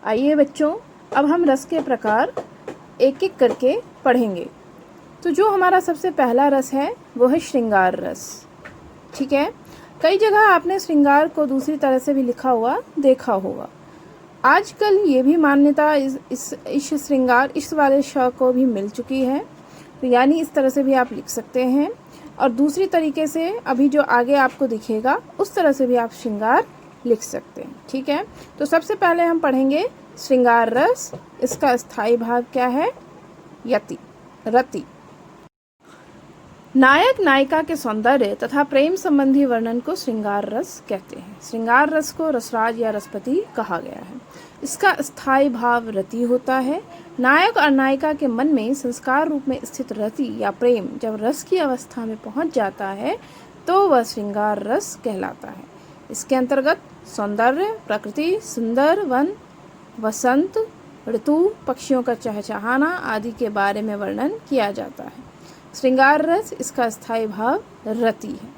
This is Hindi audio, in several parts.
आइए बच्चों, अब हम रस के प्रकार एक एक करके पढ़ेंगे। तो जो हमारा सबसे पहला रस है वो है श्रृंगार रस। ठीक है, कई जगह आपने श्रृंगार को दूसरी तरह से भी लिखा हुआ देखा होगा। आजकल ये भी मान्यता इस श्रृंगार इस वाले श को भी मिल चुकी है, तो यानी इस तरह से भी आप लिख सकते हैं, और दूसरी तरीके से अभी जो आगे आपको दिखेगा उस तरह से भी आप श्रृंगार लिख सकते हैं। ठीक है, तो सबसे पहले हम पढ़ेंगे श्रृंगार रस। इसका स्थायी भाव क्या है? यति, रति। नायक नायिका के सौंदर्य तथा प्रेम संबंधी वर्णन को श्रृंगार रस कहते हैं। श्रृंगार रस को रसराज या रसपति कहा गया है। इसका स्थायी भाव रति होता है। नायक और नायिका के मन में संस्कार रूप में स्थित रति या प्रेम जब रस की अवस्था में पहुंच जाता है तो वह श्रृंगार रस कहलाता है। इसके अंतर्गत सौंदर्य, प्रकृति, सुंदर वन, वसंत ऋतु, पक्षियों का चहचहाना आदि के बारे में वर्णन किया जाता है। श्रृंगार रस, इसका स्थायी भाव रति है।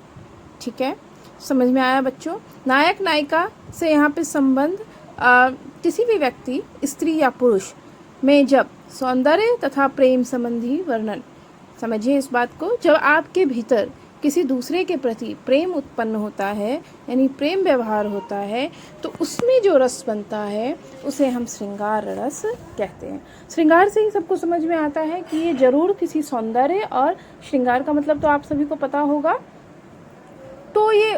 ठीक है, समझ में आया बच्चों? नायक नायिका से यहाँ पे संबंध किसी भी व्यक्ति, स्त्री या पुरुष में जब सौंदर्य तथा प्रेम संबंधी वर्णन, समझिए इस बात को, जब आपके भीतर किसी दूसरे के प्रति प्रेम उत्पन्न होता है, यानी प्रेम व्यवहार होता है, तो उसमें जो रस बनता है उसे हम श्रृंगार रस कहते हैं। श्रृंगार से ही सबको समझ में आता है कि ये जरूर किसी सौंदर्य, और श्रृंगार का मतलब तो आप सभी को पता होगा, तो ये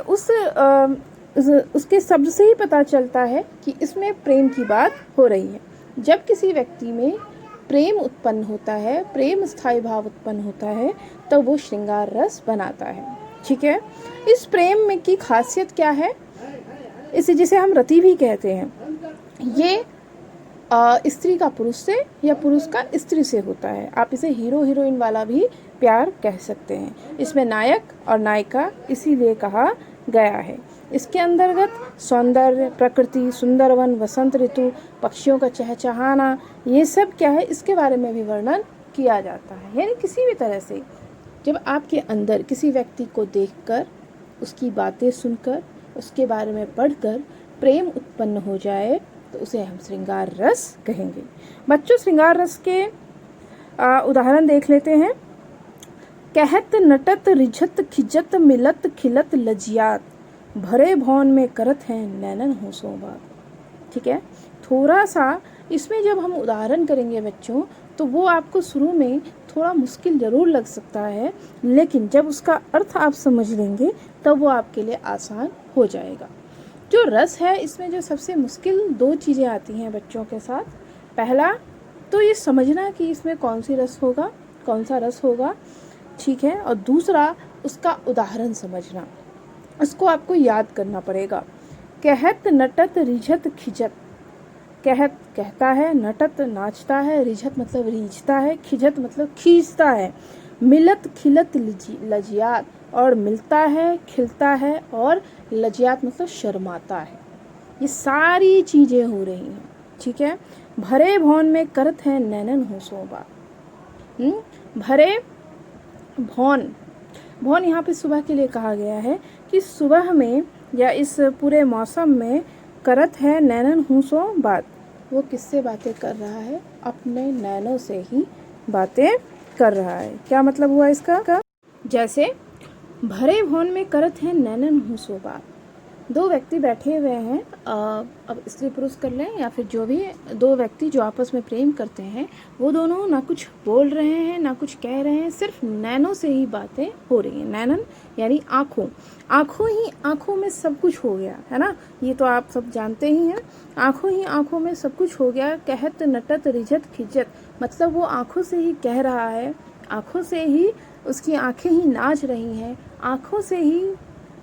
उसके शब्द से ही पता चलता है कि इसमें प्रेम की बात हो रही है। जब किसी व्यक्ति में प्रेम उत्पन्न होता है, प्रेम स्थायी भाव उत्पन्न होता है, तो वो श्रृंगार रस बनाता है। ठीक है, इस प्रेम में की खासियत क्या है? इसे जिसे हम रति भी कहते हैं, ये स्त्री का पुरुष से या पुरुष का स्त्री से होता है। आप इसे हीरो हीरोइन वाला भी प्यार कह सकते हैं। इसमें नायक और नायिका इसीलिए कहा गया है। इसके अंतर्गत सौंदर्य, प्रकृति, सुंदर वन, वसंत ऋतु, पक्षियों का चहचहाना, ये सब क्या है, इसके बारे में भी वर्णन किया जाता है। यानी किसी भी तरह से जब आपके अंदर किसी व्यक्ति को देखकर, उसकी बातें सुनकर, उसके बारे में पढ़कर प्रेम उत्पन्न हो जाए तो उसे हम श्रृंगार रस कहेंगे। बच्चों, श्रृंगार रस के उदाहरण देख लेते हैं। कहत नटत रिझत खिजत मिलत खिलत लजियात, भरे भौन में करत हैं नैनन होशों बात। ठीक है, थोड़ा सा इसमें जब हम उदाहरण करेंगे बच्चों, तो वो आपको शुरू में थोड़ा मुश्किल जरूर लग सकता है, लेकिन जब उसका अर्थ आप समझ लेंगे तब वो आपके लिए आसान हो जाएगा। जो रस है, इसमें जो सबसे मुश्किल दो चीज़ें आती हैं बच्चों के साथ। पहला तो ये समझना कि इसमें कौन सी रस होगा, कौन सा रस होगा। ठीक है, और दूसरा उसका उदाहरण समझना, उसको आपको याद करना पड़ेगा। कहत नटत रिझत खिजत, कहत कहता है, नटत नाचता है, रिझत मतलब रीझता है, खिजत मतलब खींचता है, मिलत खिलत लजियात, और मिलता है, खिलता है, और लजियात मतलब शर्माता है। ये सारी चीज़ें हो रही हैं। ठीक है, भरे भौन में करत है नैनन होशों बात। भरे भौन, भौन यहाँ पे सुबह के लिए कहा गया है कि सुबह में या इस पूरे मौसम में करत है नैनन होशों बात। वो किससे बातें कर रहा है? अपने नैनों से ही बातें कर रहा है। क्या मतलब हुआ इसका? जैसे भरे भौन में करत है नैनन होशों बात। दो व्यक्ति बैठे हुए हैं, अब स्त्री पुरुष कर लें या फिर जो भी दो व्यक्ति जो आपस में प्रेम करते हैं, वो दोनों ना कुछ बोल रहे हैं ना कुछ कह रहे हैं, सिर्फ नैनों से ही बातें हो रही हैं। नैनन यानी आँखों, आँखों में सब कुछ हो गया है ना, ये तो आप सब जानते ही हैं। आँखों में सब कुछ हो गया। कहत नटत रिझत खिजत, मतलब वो आँखों से ही कह रहा है, आँखों से ही उसकी आँखें ही नाच रही हैं, आँखों से ही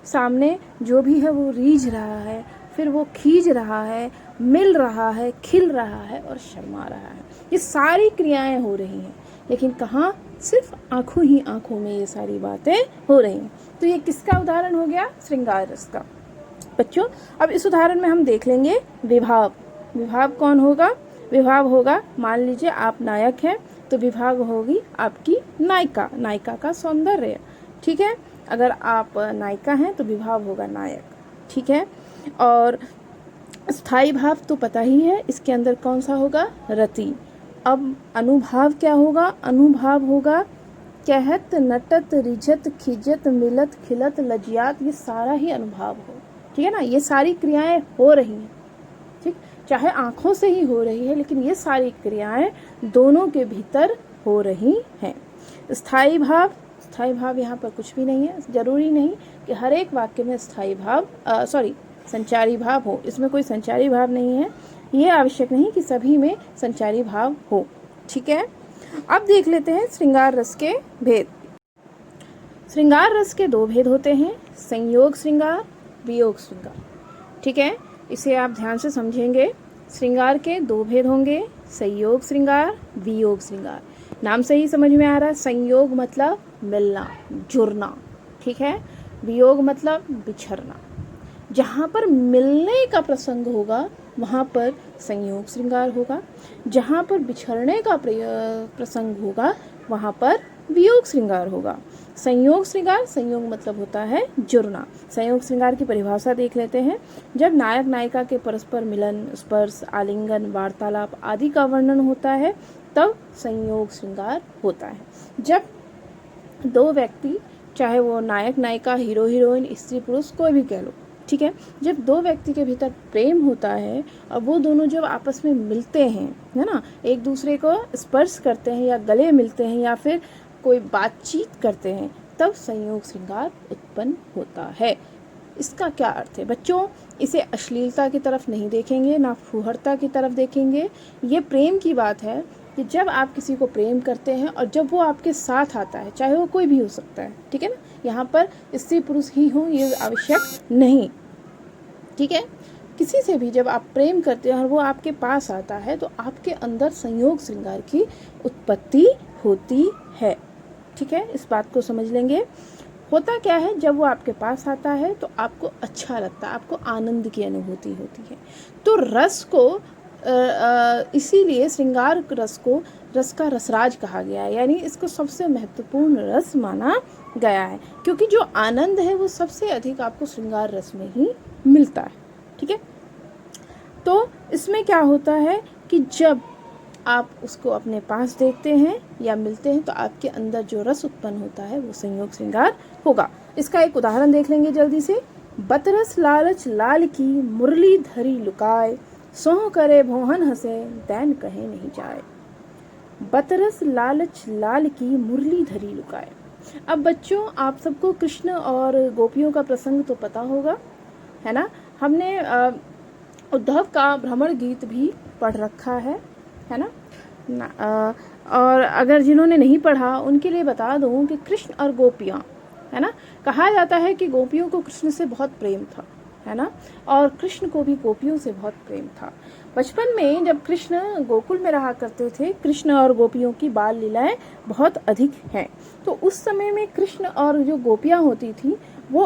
सामने जो भी है वो रीझ रहा है, फिर वो खींच रहा है, मिल रहा है, खिल रहा है और शर्मा रहा है। ये सारी क्रियाएं हो रही हैं, लेकिन कहाँ? सिर्फ आँखों में ये सारी बातें हो रही हैं। तो ये किसका उदाहरण हो गया? श्रृंगार रस का। बच्चों, अब इस उदाहरण में हम देख लेंगे विभाव। विभाव कौन होगा? विभाव होगा, मान लीजिए आप नायक हैं तो विभाव होगी आपकी नायिका, नायिका का सौंदर्य। ठीक है, अगर आप नायिका हैं तो विभाव होगा नायक। ठीक है, और स्थाई भाव तो पता ही है, इसके अंदर कौन सा होगा, रति। अब अनुभाव क्या होगा, अनुभाव होगा कहत, नटत, रिझत, खिजत, मिलत, खिलत, लजियात, ये सारा ही अनुभाव हो, ठीक है ना। ये सारी क्रियाएं हो रही हैं, ठीक, चाहे आंखों से ही हो रही है, लेकिन ये सारी क्रियाएं दोनों के भीतर हो रही हैं। स्थाई भाव, स्थाई भाव यहाँ पर कुछ भी नहीं है, जरूरी नहीं कि हर एक वाक्य में स्थाई भाव संचारी भाव हो, इसमें कोई संचारी भाव नहीं है, ये आवश्यक नहीं कि सभी में संचारी भाव हो, ठीक है। अब देख लेते हैं श्रृंगार रस के भेद। श्रृंगार रस के दो भेद होते हैं, संयोग श्रृंगार, वियोग श्रृंगार, ठीक है। इसे आप ध्यान से समझेंगे। श्रृंगार के दो भेद होंगे, संयोग श्रृंगार, वियोग श्रृंगार। नाम से ही समझ में आ रहा है, संयोग मतलब मिलना, जुड़ना, ठीक है। वियोग मतलब बिछड़ना। जहाँ पर मिलने का प्रसंग होगा वहाँ पर संयोग श्रृंगार होगा, जहाँ पर बिछड़ने का प्रसंग होगा वहाँ पर वियोग श्रृंगार होगा। संयोग श्रृंगार, संयोग मतलब होता है जुड़ना। संयोग श्रृंगार की परिभाषा देख लेते हैं। जब नायक नायिका के परस्पर मिलन, स्पर्श, आलिंगन, वार्तालाप आदि का वर्णन होता है तब संयोग श्रृंगार होता है। जब दो व्यक्ति, चाहे वो नायक नायिका, हीरो हीरोइन, स्त्री पुरुष, कोई भी कह लो, ठीक है, जब दो व्यक्ति के भीतर प्रेम होता है और वो दोनों जब आपस में मिलते हैं, है ना, एक दूसरे को स्पर्श करते हैं या गले मिलते हैं या फिर कोई बातचीत करते हैं, तब संयोग श्रृंगार उत्पन्न होता है। इसका क्या अर्थ है बच्चों, इसे अश्लीलता की तरफ नहीं देखेंगे, ना फुहरता की तरफ देखेंगे। ये प्रेम की बात है कि जब आप किसी को प्रेम करते हैं और जब वो आपके साथ आता है, चाहे वो कोई भी हो सकता है, ठीक है ना, यहाँ पर स्त्री पुरुष ही हो ये आवश्यक नहीं, ठीक है। किसी से भी जब आप प्रेम करते हैं और वो आपके पास आता है तो आपके अंदर संयोग श्रृंगार की उत्पत्ति होती है, ठीक है। इस बात को समझ लेंगे। होता क्या है, जब वो आपके पास आता है तो आपको अच्छा लगता है, आपको आनंद की अनुभूति होती है। तो रस को इसीलिए श्रृंगार रस को रस का रसराज कहा गया है, यानी इसको सबसे महत्वपूर्ण रस माना गया है, क्योंकि जो आनंद है वो सबसे अधिक आपको श्रृंगार रस में ही मिलता है, ठीक है। तो इसमें क्या होता है कि जब आप उसको अपने पास देखते हैं या मिलते हैं तो आपके अंदर जो रस उत्पन्न होता है वो संयोग श्रृंगार होगा। इसका एक उदाहरण देख लेंगे जल्दी से। बतरस लालच लाल की, मुरली धरी लुकाए, सोह करे भोहन हंसे, दैन कहे नहीं जाए। बतरस लालच लाल की, मुरली धरी लुकाए। अब बच्चों, आप सबको कृष्ण और गोपियों का प्रसंग तो पता होगा, है ना। हमने उद्धव का भ्रमर गीत भी पढ़ रखा है ना। और अगर जिन्होंने नहीं पढ़ा उनके लिए बता दूं कि कृष्ण और गोपियाँ, है ना, कहा जाता है कि गोपियों को कृष्ण से बहुत प्रेम था, है ना, और कृष्ण को भी गोपियों से बहुत प्रेम था। बचपन में जब कृष्ण गोकुल में रहा करते थे, कृष्ण और गोपियों की बाल लीलाएं बहुत अधिक हैं। तो उस समय में कृष्ण और जो गोपियां होती थी वो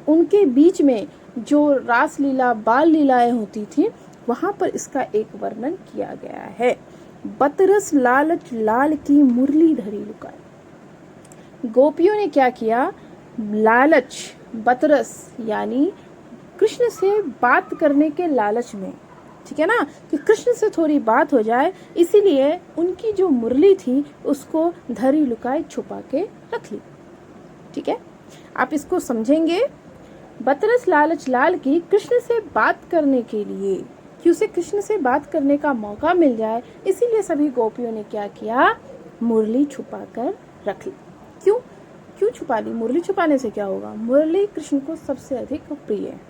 उनके बीच में जो रास लीला, बाल लीलाएं होती थी, वहां पर इसका एक वर्णन किया गया है। बतरस लालच लाल की, मुरली धरी लुकाए। गोपियों ने क्या किया, लालच, बतरस यानी कृष्ण से बात करने के लालच में, ठीक है ना, कि कृष्ण से थोड़ी बात हो जाए, इसीलिए उनकी जो मुरली थी उसको धरी लुकाए, छुपा के रख ली, ठीक है। आप इसको समझेंगे। बतरस लालच लाल की, कृष्ण से बात करने के लिए, कि उसे कृष्ण से बात करने का मौका मिल जाए, इसीलिए सभी गोपियों ने क्या किया, मुरली छुपा कर रख ली। क्यों छुपा ली? मुरली छुपाने से क्या होगा, मुरली कृष्ण को सबसे अधिक प्रिय है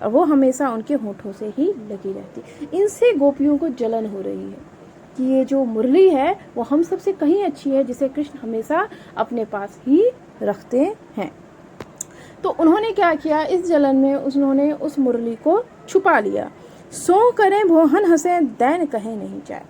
और वो हमेशा उनके होठों से ही लगी रहती। इनसे गोपियों को जलन हो रही है कि ये जो मुरली है वो हम सबसे कहीं अच्छी है, जिसे कृष्ण हमेशा अपने पास ही रखते हैं। तो उन्होंने क्या किया, इस जलन में उन्होंने उस मुरली को छुपा लिया। सो करें भोहन हंसे, दैन कहे नहीं जाए।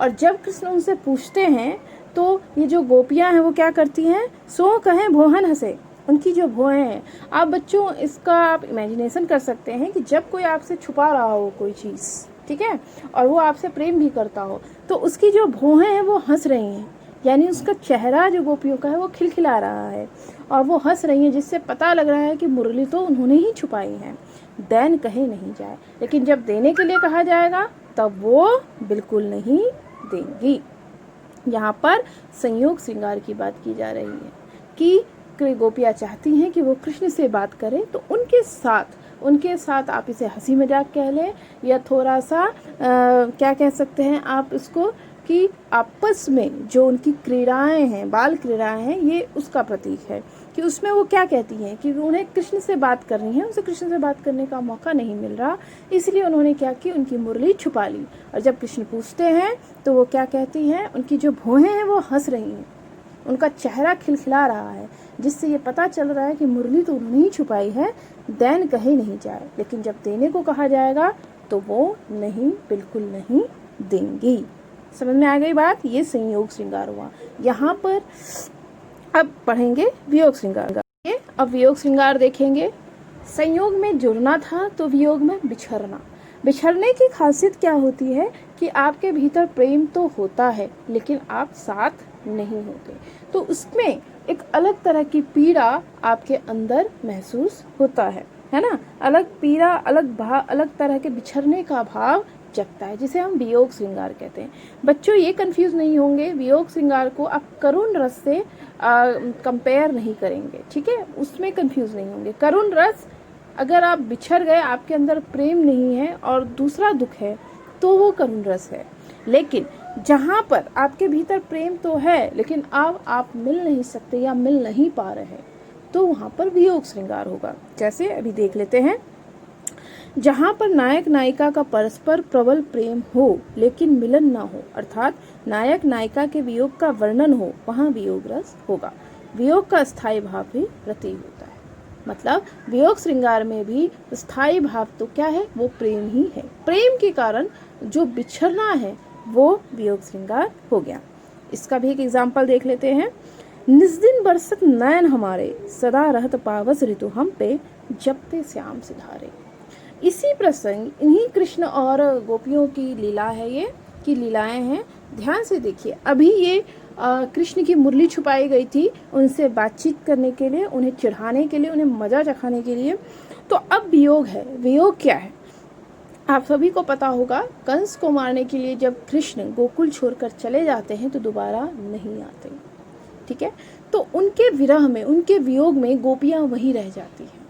और जब कृष्ण उनसे पूछते हैं तो ये जो गोपियां हैं वो क्या करती हैं, सो कहें भोहन हंसे, उनकी जो भौहें हैं। आप बच्चों इसका आप इमेजिनेशन कर सकते हैं कि जब कोई आपसे छुपा रहा हो कोई चीज़, ठीक है, और वो आपसे प्रेम भी करता हो, तो उसकी जो भौहें हैं वो हंस रही हैं, यानी उसका चेहरा जो गोपियों का है वो खिलखिला रहा है और वो हंस रही हैं, जिससे पता लग रहा है कि मुरली तो उन्होंने ही छुपाई है। देन कहे नहीं जाए, लेकिन जब देने के लिए कहा जाएगा तब वो बिल्कुल नहीं देंगी। यहाँ पर संयोग श्रृंगार की बात की जा रही है कि कोई गोपियाँ चाहती हैं कि वो कृष्ण से बात करें, तो उनके साथ आप इसे हंसी मजाक कह लें या थोड़ा सा क्या कह सकते हैं आप इसको, कि आपस में जो उनकी क्रीड़ाएं हैं, बाल क्रीड़ाएं हैं, ये उसका प्रतीक है कि उसमें वो क्या कहती हैं कि उन्हें कृष्ण से बात करनी है, उसे कृष्ण से बात करने का मौका नहीं मिल रहा, इसलिए उन्होंने क्या की, उनकी मुरली छुपा ली। और जब कृष्ण पूछते हैं तो वो क्या कहती हैं, उनकी जो भौहें हैं वो हंस रही हैं, उनका चेहरा खिलखिला रहा है, जिससे ये पता चल रहा है कि मुरली तो उन्होंने ही छुपाई है, देन कहे नहीं जाए, लेकिन जब देने को कहा जाएगा तो वो नहीं, बिल्कुल नहीं देंगी। समझ में आ गई बात? ये संयोग श्रृंगार हुआ। यहाँ पर अब पढ़ेंगे वियोग श्रृंगार। अब वियोग श्रृंगार देखेंगे। संयोग में जुड़ना था तो वियोग में बिछड़ना। बिछड़ने की खासियत क्या होती है कि आपके भीतर प्रेम तो होता है लेकिन आप साथ नहीं होते, तो उसमें एक अलग तरह की पीड़ा आपके अंदर महसूस होता है ना। अलग पीड़ा, अलग तरह के बिछड़ने का भाव जगता है, जिसे हम वियोग श्रृंगार कहते हैं। बच्चों ये कंफ्यूज नहीं होंगे, वियोग श्रृंगार को आप करुण रस से कंपेयर नहीं करेंगे, ठीक है? उसमें कंफ्यूज नहीं होंगे। करुण रस, अगर आप बिछड़ गए, आपके अंदर प्रेम नहीं है और दूसरा दुख है, तो वो करुण रस है। लेकिन जहाँ पर आपके भीतर प्रेम तो है लेकिन आप मिल नहीं सकते या मिल नहीं पा रहे, तो वहाँ पर वियोग श्रृंगार होगा। जैसे अभी देख लेते हैं, जहाँ पर नायक नायिका का परस्पर प्रबल प्रेम हो लेकिन मिलन ना हो, अर्थात नायक नायिका के वियोग का वर्णन हो, वहाँ वियोग रस होगा। वियोग का स्थायी भाव भी रति होता है, मतलब वियोग श्रृंगार में भी स्थायी भाव तो क्या है, वो प्रेम ही है। प्रेम के कारण जो बिछड़ना है वो वियोग श्रृंगार हो गया। इसका भी एक एग्जाम्पल देख लेते हैं। निज दिन बरसत नयन हमारे, सदा रहत पावस ऋतु हम पे, जपते श्याम सिधारे। इसी प्रसंग, इन्हीं कृष्ण और गोपियों की लीला है, ये की लीलाएं हैं। ध्यान से देखिए, अभी ये कृष्ण की मुरली छुपाई गई थी उनसे बातचीत करने के लिए, उन्हें चिढ़ाने के लिए, उन्हें मजा चखाने के लिए। तो अब वियोग है। वियोग क्या है आप सभी को पता होगा। कंस को मारने के लिए जब कृष्ण गोकुल छोड़कर चले जाते हैं तो दोबारा नहीं आते, ठीक है? तो उनके विरह में, उनके वियोग में गोपियां वहीं रह जाती हैं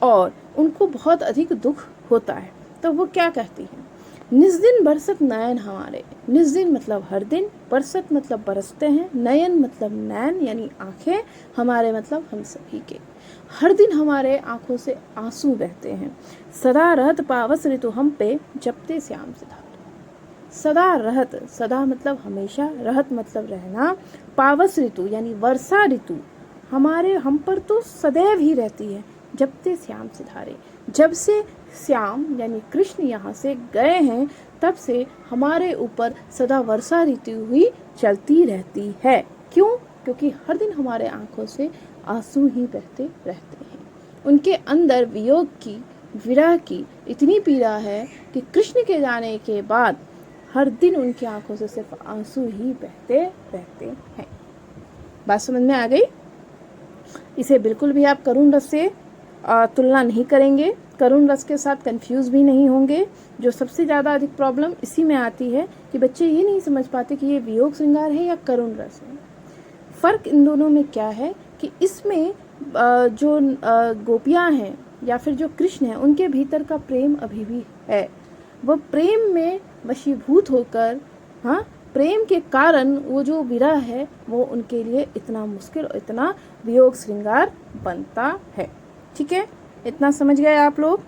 और उनको बहुत अधिक दुख होता है। तो वो क्या कहती हैं, निज दिन बरसत नयन हमारे। निज दिन मतलब हर दिन, बरसत मतलब बरसते हैं, नयन मतलब नैन यानी आंखें, हमारे मतलब हम सभी के। हर दिन हमारे आंखों से आंसू बहते हैं। सदा रहत पावस ऋतु हम पे, जपते श्याम सिधारे। सदा रहत, सदा मतलब हमेशा, रहत मतलब रहना, पावस ऋतु यानी वर्षा ऋतु हमारे हम पर तो सदैव ही रहती है। जपते श्याम सिधारे, जब से श्याम यानी कृष्ण यहाँ से गए हैं तब से हमारे ऊपर सदा वर्षा ऋतु हुई चलती रहती है। क्यों? क्योंकि हर दिन हमारे आंखों से आंसू ही बहते रहते हैं। उनके अंदर वियोग की, विरह की इतनी पीड़ा है कि कृष्ण के जाने के बाद हर दिन उनकी आंखों से सिर्फ आंसू ही बहते रहते हैं। बात समझ में आ गई? इसे बिल्कुल भी आप करुण रस से तुलना नहीं करेंगे, करुण रस के साथ कंफ्यूज भी नहीं होंगे। जो सबसे ज़्यादा अधिक प्रॉब्लम इसी में आती है कि बच्चे ये नहीं समझ पाते कि ये वियोग श्रृंगार है या करुण रस है। फ़र्क इन दोनों में क्या है कि इसमें जो गोपियाँ हैं या फिर जो कृष्ण हैं, उनके भीतर का प्रेम अभी भी है। वो प्रेम में वशीभूत होकर, हाँ, प्रेम के कारण वो जो विरह है वो उनके लिए इतना मुश्किल और इतना वियोग श्रृंगार बनता है। ठीक है, इतना समझ गए आप लोग?